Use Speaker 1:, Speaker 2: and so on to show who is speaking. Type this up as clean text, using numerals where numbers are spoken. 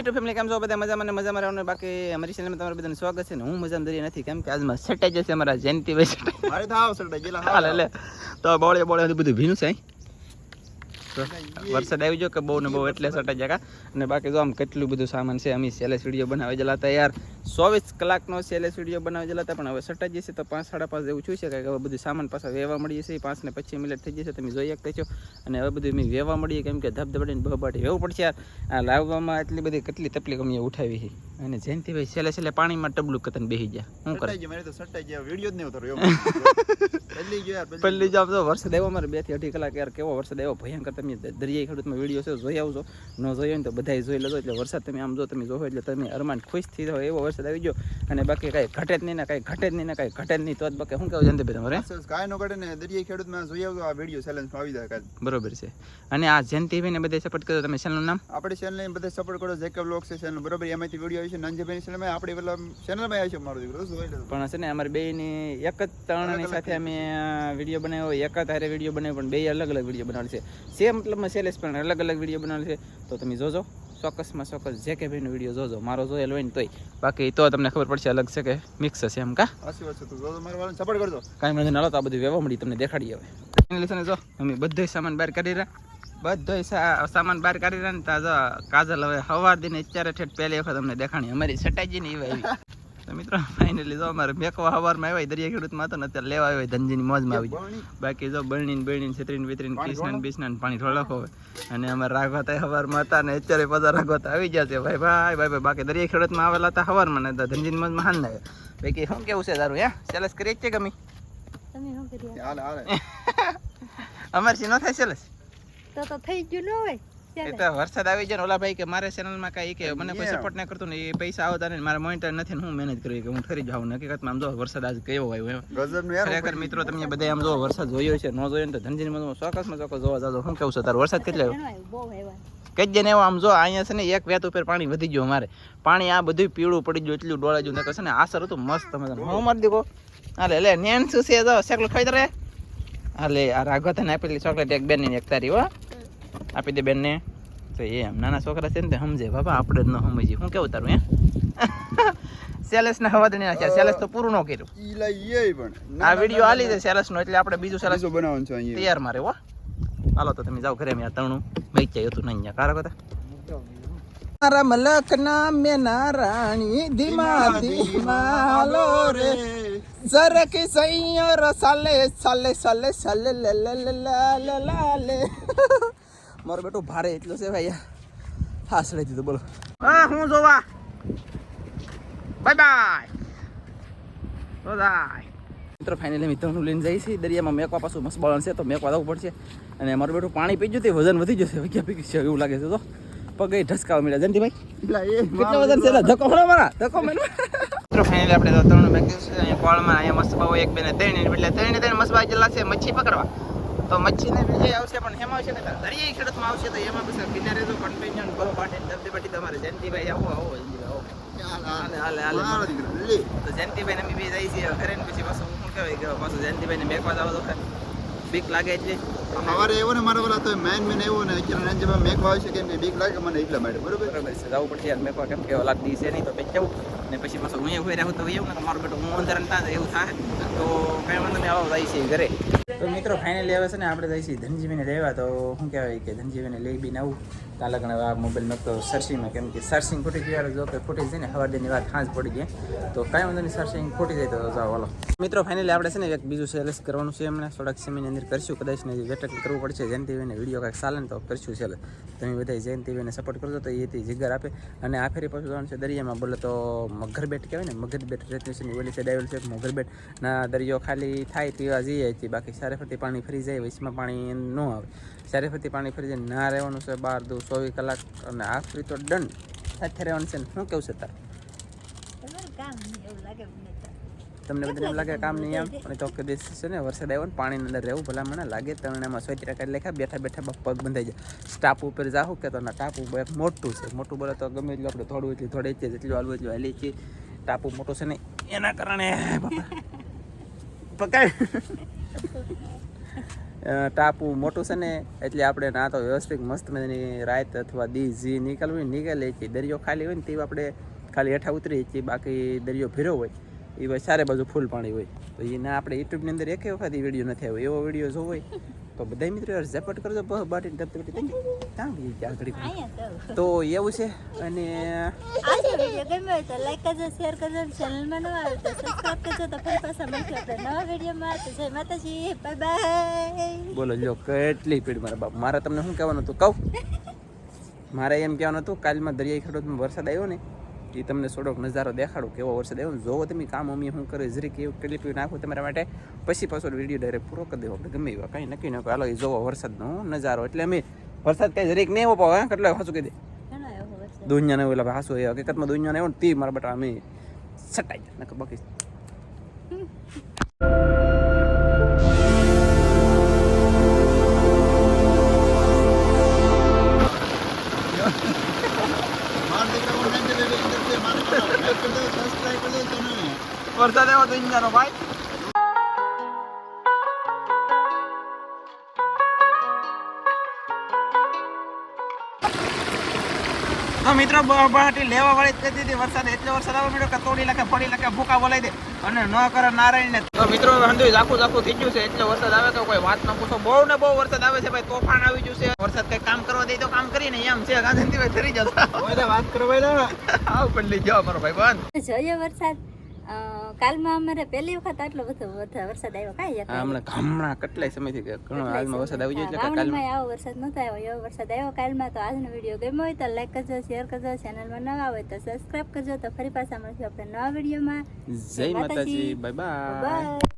Speaker 1: YouTube family કેમ છો બધા મજામાં રહેવાનું બાકી અમારી ચેનલમાં તમારું બધાનું સ્વાગત છે ને હું મજામાં દરી નથી કેમ કે આજમાં સટાઈ જશે અમારા જયંતિભાઈ મારે તો આવ સટાઈ ગયેલા હાલ લે તો બોળે બધું ભીનું છે વરસાદ આવી ગયો કે બહુ ને બહુ એટલે સટાઈ જગા અને બાકી જો આમ કેટલું બધું સામાન છે અમે સેલેસ વિડીયો બનાવી ગયેલા હતા યાર 24 કલાકનો સેલેસ વિડીયો બનાવી ગયેલા હતા પણ હવે સટાઈ જશે તો 5 સાડા 5 જેવું છું છે કે હવે બધું સામાન પાછા વેવા મળી જશે 5 ને 25 મિનિટ થઈ જશે તમે જોઈ શકતા છો અને હવે બધું અમે વેવા મળીએ કેમ કે ધબધબાટીને બહબાટી વેવું પડશે યાર આ લાવવામાં એટલી બધી કેટલી તકલીફ અમે ઉઠાવી છે અને જયંતિભાઈ સેલે પાણીમાં ટબલું કતન બેસી ગયા શું કરે મને તો સટાઈ ગયા વિડીયો જ નહીં ઉતાર્યો પહેલી જાવ તો વરસાદ આવ્યો મારે 2 થી 2.5 કલાક યાર કેવો વરસાદ આવ્યો ભયંકર તમે દરિયાઈ ખેડૂતમાં વિડીયો છે જોઈ આવજો ન જોયો ને તો બધાય જોઈ લેજો એટલે વરસાદ તમે આમ જો તમે જોવો એટલે તમે અરમાન ખુશ થઈ જાઓ એવો વરસાદ આવી ગયો અને બાકી કાંઈ ઘટે જ નહીં ને કાંઈ ઘટે જ નહીં ને કાંઈ ઘટે જ નહીં તો બાકી શું કહેવું જયંતિભાઈ તમારે કાંઈ ન ઘટે ને દરિયાઈ ખેડૂતમાં જોઈ આવજો આ વિડીયો ચેલેન્જમાં આવી જાય બરોબર છે અને આ જયંતિભાઈને બધે સપોર્ટ કરો તમે ચેનલનું નામ આપણે ચેનલને બધે સપોર્ટ કરો જેકબ વ્લોગ છે ચેનલ બરોબર એમાંથી વિડીયો આવી છે નંજભાઈની ચેનલમાં આપણે પેલા ચેનલમાં આવી છે મારો દીકરો પણ છે ને અમારી બેયની એક જ ત્રણની સાથે અમે વિડીયો બનાવ્યો એક જ હારે વિડીયો બનાવ્યો પણ બે અલગ અલગ વિડીયો બનાવેલ છે સેમ મતલબમાં સેલેસ પણ અલગ અલગ વિડીયો બનાવેલ છે તો તમે જોજો ચોક્કસમાં ચોક્કસ જે કે ભાઈનો વિડીયો જોજો મારો જોયેલો હોય ને તોય બાકી તો તમને ખબર પડશે અલગ છે કે મિક્સ છે એમ કા સાચી વાત છે તો જોજો મારા વાળાને સપોર્ટ કરજો કાંઈ મને નાલો તો આ બધું વેવા મળી તમને દેખાડી હવે ફાઇનલી જો અમે બધો સામાન બહાર કાઢી રહ્યા બધો સામાન બહાર કાઢી રહ્યા ને તાજો કાજલ હવે સવાર દિને અત્યારે ઠેઠ પહેલી વખત અમને દેખાણી અમારી સટાઈજી ને એવી તો મિત્રો ફાઇનલી જો અમારે મેકવા સવારમાં આવ્યા દરિયા ખેડૂતમાં હતો ને અત્યારે લેવા આવ્યા ધનજીની મોજમાં આવી બાકી જો બળણીને છેતરીને વિતરીને કૃષ્ણ પાણી ઢોળકો હોય અને અમારે રાઘવતા સવારમાં હતા ને અત્યારે બધા રાઘવતા આવી ગયા છે ભાઈ બાકી દરિયા ખેડૂતમાં આવેલા હતા સવારમાં ને ધનજીની મોજમાં હાન ના બાકી શું કેવું છે તારું સેલેસ કરીએ જ છે ગમી અમારે સી ન થાય સેલેસ
Speaker 2: તો થઈ ગયું ન હોય
Speaker 1: એટલે વરસાદ આવી જાય ને ઓલા ભાઈ કે મારે ચેનલમાં કાંઈ કે મને કોઈ સપોર્ટ ના કરતું ને એ પૈસા આવતા ને મારે મોનિટર નથી ને હું મહેનત કરી કે હું ઠરી જાઉં હકીકતમાં આમ જો વરસાદ આજ કેવો આવ્યો ખરેખર મિત્રો તમે બધા આમ જો વરસાદ જોયો છે ન જોયો ને તો ધનજીની ચોક્કસમાં ચોક્કસ જોવા જાજો શું કેવું છે તારો વરસાદ કેટલો આવ્યો કઈ જ ને એવો આમ જો અહીંયા છે ને એક વેત ઉપર પાણી વધી ગયું મારે પાણી આ બધું પીળું પડી ગયું એટલું ડોળા ગયું છે ને આસર હતું મસ્ત મજા હું મારી દીકો હાલે એટલે નેન શું છે જો સેકલો ખાઈ તરે હાલે આ રાઘવતાને આપેલી ચોકલેટ એક બેન એક તારી હો આપી દે બેનને તો એમ નાના છોકરા છે ને તે સમજે બાબા આપણે જ ન સમજીએ શું કેવું તારું સેલેસ ને હવા દઈને નાખ્યા સેલેસ તો પૂરું ન કર્યું આ વિડીયો આલી છે સેલેસ નો એટલે આપણે બીજું સેલેસ બનાવવાનું છે તૈયાર મારે હો હાલો તો તમે જાઓ ઘરે મેં તણું વેચાઈ હતું નહીં કારો কথা મારા મલક ના મેના રાણી ધીમા ધીમા હાલો રે ઝરકી સૈયર સાલે સાલે સાલે સાલે લે લે લે લે લે મારો બેટો ભારે એટલો છે ભાઈ હા સડાઈ દીધું બોલો હા હું જોવા બાય બાય મિત્રો ફાઇનલી અમે તણું લઈને જઈએ છીએ દરિયામાં મેકવા પાછું મસ્ત બળણ છે તો મેકવા જવું પડશે અને મારું બેટું પાણી પી ગયું તે વજન વધી જશે ક્યાં પી છે એવું લાગે છે તો પગે ઢસકાવા મળ્યા જયંતિભાઈ કેટલો વજન છે ધક્કો મળો મારા ધક્કો મળો મિત્રો ફાઇનલી આપણે તો તણું મેક્યું છે અહીંયા કોળમાં અહીંયા મસ્ત બાવો એક બેને ત્રણે મસ્ત બાઈ જલા છે મચ્છી પકડવા તો મચ્છીને બીજે આવશે પણ એમાં આવશે ને દરિયાઈ ખેડૂતમાં આવશે તો એમાં પછી કિનારે તો કન્ટિન્યુ બહુ પાટે ધબધબાટી તમારે જયંતિભાઈ આવો તો જયંતિભાઈને અમે બી જઈએ છીએ ઘરે ને પછી પાછું શું કહેવાય પાછું જયંતિભાઈને મેકવા જાવ તો બીક લાગે એટલે સવારે એવો ને મારો બોલા તો મેન એવું ને અત્યારે જવા મેકવા આવશે કેમ કે બીક લાગે મને એટલા માટે બરોબર છે જવું પડશે યાર મેકવા કેમ કે લાગતી છે નહીં તો પછી જવું ને પછી પાછું હું એવું રહું તો એવું ને મારું બેટું હું અંદર થાય એવું થાય તો કઈ વાંધો નહીં આવો જાય છે ઘરે તો મિત્રો ફાઇનલી આવે છે ને આપણે જઈએ છીએ ધનજીવીને લેવા તો શું કહેવાય કે ધનજીવીને લઈ બી આવું ત્યાં લગણ આ મોબાઈલ નહોતો સર્ચિંગમાં કેમ કે સર્ચિંગ ખોટી ગઈ જો કે ખોટી જાય ને હવારની વાત ખાંજ પડી ગઈ તો કાંઈ વાંધો નહીં સર્ચિંગ ખોટી જાય તો જાઓ હાલો મિત્રો ફાઇનલી આપણે છે ને એક બીજું સેલેસ કરવાનું છે એમને થોડાક સમયની અંદર કરશું કદાચ ને વેટેક કરવું પડશે જયંતિભાઈને વિડીયો કાંઈક ચાલે ને તો કરશું સેલેસ તમે બધા જયંતિભાઈને સપોર્ટ કરજો તો એથી જીગર આપે અને આ ફેરી પાછું જવાનું છે દરિયામાં બોલે તો મગરબેટ કહેવાય ને મગરબેટ રેતની ઓલી સાઈડ આવેલ છે મગરબેટ ના દરિયો ખાલી થાય પીવા જઈએ છીએ બાકી સારે ફરતી પાણી ફરી જાય વચમાં પાણી ન આવે સારે ફરતી પાણી ફરી જાય ના રહેવાનું છે 12-24 કલાક અને આખરી તો દંડ સાથે રહેવાનું છે ને શું કેવું છે તાર તમને બધાને એમ લાગે કામ નહીં આમ અને તો કે દિવસ છે ને વરસાદ આવ્યો ને પાણીની અંદર રહેવું ભલા મને લાગે તરણામાં સ્વેતરા કાઢી લેખા બેઠા બેઠા પગ બંધાઈ જાય સ્ટાપ ઉપર જાઉં કે તો ના ટાપુ એક મોટું છે મોટું બોલે તો ગમે એટલું આપણે થોડું એટલું થોડે જેટલું હાલવું એટલું હાલી છીએ ટાપુ મોટું છે ને એના કારણે પકડ ટાપુ મોટું છે ને એટલે આપણે ના તો વ્યવસ્થિત મસ્ત મજાની રાત અથવા દી જી નીકળવી નીકળે છે. દરિયો ખાલી હોય ને તે આપણે ખાલી હેઠા ઉતરી છીએ, બાકી દરિયો ભીરો હોય એ ભાઈ ચારે બાજુ ફૂલ પાણી હોય. તો એના આપણે યુટ્યુબની અંદર એક વખત વિડીયો નથી આવ્યો. એવો વિડીયો જોવો હોય તો બધા મિત્રો યાર ઝપટ કરજો બાટી તો એવું છે. અને
Speaker 2: આજે વિડીયો ગમ્યો હોય તો લાઈક કરજો, શેર કરજો, ચેનલમાં નવા આવે તો સબસ્ક્રાઇબ કરજો. તો ફરી પાછા મળશું આપણે નવા વિડીયોમાં. તો જય માતાજી, બાય બાય.
Speaker 1: બોલો જો કેટલી પીડ મારા બાપ. મારે તમને શું કહેવાનું હતું કહું? મારે એમ કહેવાનું હતું કાલમાં દરિયાઈ ખેડૂતમાં વરસાદ આવ્યો ને એ તમને થોડોક નજારો દેખાડું કેવો વરસાદ આવ્યો ને. જોવો તમે કામ અમે શું કરે જરીક એવું ક્લિપ નાખું તમારા માટે, પછી પાછો વિડીયો ડાયરેક્ટ પૂરો કરી દેવો આપણે ગમે એવા કાંઈ નક્કી ન હાલો એ જોવો વરસાદનો નજારો. એટલે અમે વરસાદ કાંઈ જરીક નહીં એવો હા કેટલા હાસું કહી દે દુનિયાને એવું એટલે હાસું એ હકીકતમાં દુનિયાને એવું ને તે મારા બેટા અમે સટાઈ જાય નકર બાકી વરસાદ એવો દુનિયાનો ભાઈ. તો મિત્રો બહાટી લેવા વાળી જ કહી દીધી વરસાદ એટલે વરસાદ આવે મળ્યો કે તોડી લખે ફળી લખે ભૂકા બોલાવી દે અને ન કરે નારાયણ. તો મિત્રો હંધુય ઝાખું થઈ ગયું છે એટલે વરસાદ આવે તો કોઈ વાત ન પૂછો. બહુ ને બહુ વરસાદ આવે છે ભાઈ, તોફાન આવી ગયું છે. વરસાદ કઈ કામ કરવા દે તો કામ કરીને એમ છે ગાંધીભાઈ થઈ જતા વાત કરવા આવ પણ લઈ જાઓ મારો ભાઈ બંધ
Speaker 2: જોઈએ વરસાદ. કાલમાં અમારે પહેલી વખત આટલો બધો વરસાદ આવ્યો. કાંઈ
Speaker 1: હમણાં કેટલાય સમયથી ઘણો હાલમાં વરસાદ આવી ગયો એટલે
Speaker 2: કાલમાં આવો વરસાદ નતો આવ્યો, એવો વરસાદ આવ્યો કાલમાં. તો આજનો વિડીયો ગમ્યો હોય તો લાઈક કરજો, શેર કરજો, ચેનલમાં નવા હોય તો સબસ્ક્રાઇબ કરજો. તો ફરી પાછા મળશું આપણે નવા વિડીયોમાં.
Speaker 1: જય માતાજી, બાય બાય.